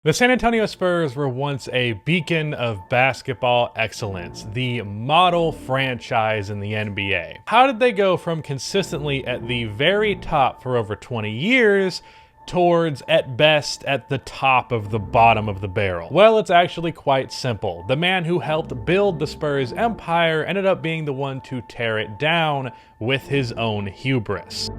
The San Antonio Spurs were once a beacon of basketball excellence, the model franchise in the NBA. How did they go from consistently at the very top for over 20 years towards, at best, at the top of the bottom of the barrel? Well, it's actually quite simple. The man who helped build the Spurs empire ended up being the one to tear it down with his own hubris.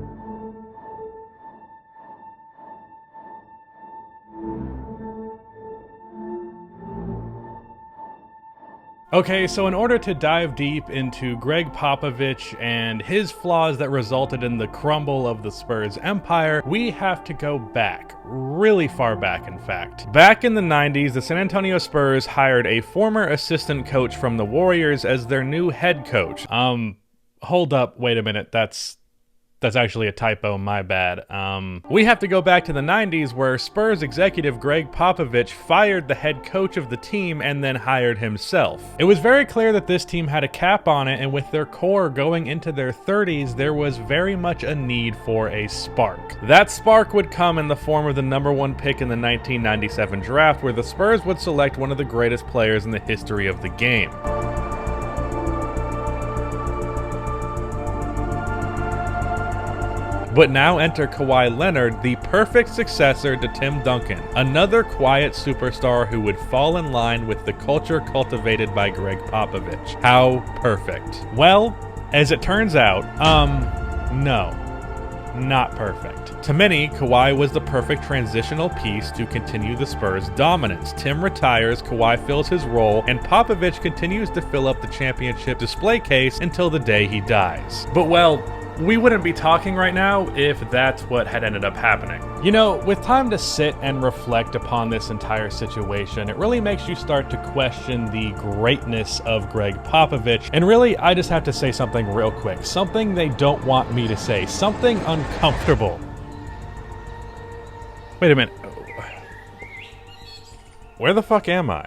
Okay, so in order to dive deep into Gregg Popovich and his flaws that resulted in the crumble of the Spurs empire, we have to go back, really far back in fact. Back in the 90s, the San Antonio Spurs hired a former assistant coach from the Warriors as their new head coach. Hold up, wait a minute, that's actually a typo, my bad. We have to go back to the 90s where Spurs executive Gregg Popovich fired the head coach of the team and then hired himself. It was very clear that this team had a cap on it, and with their core going into their 30s, there was very much a need for a spark. That spark would come in the form of the #1 pick in the 1997 draft, where the Spurs would select one of the greatest players in the history of the game. But now enter Kawhi Leonard, the perfect successor to Tim Duncan, another quiet superstar who would fall in line with the culture cultivated by Gregg Popovich. How perfect. Well, as it turns out, no, not perfect. To many, Kawhi was the perfect transitional piece to continue the Spurs' dominance. Tim retires, Kawhi fills his role, and Popovich continues to fill up the championship display case until the day he dies. But well, we wouldn't be talking right now if that's what had ended up happening. You know, with time to sit and reflect upon this entire situation, it really makes you start to question the greatness of Gregg Popovich. And really, I just have to say something real quick. Something they don't want me to say. Something uncomfortable. Wait a minute. Where the fuck am I?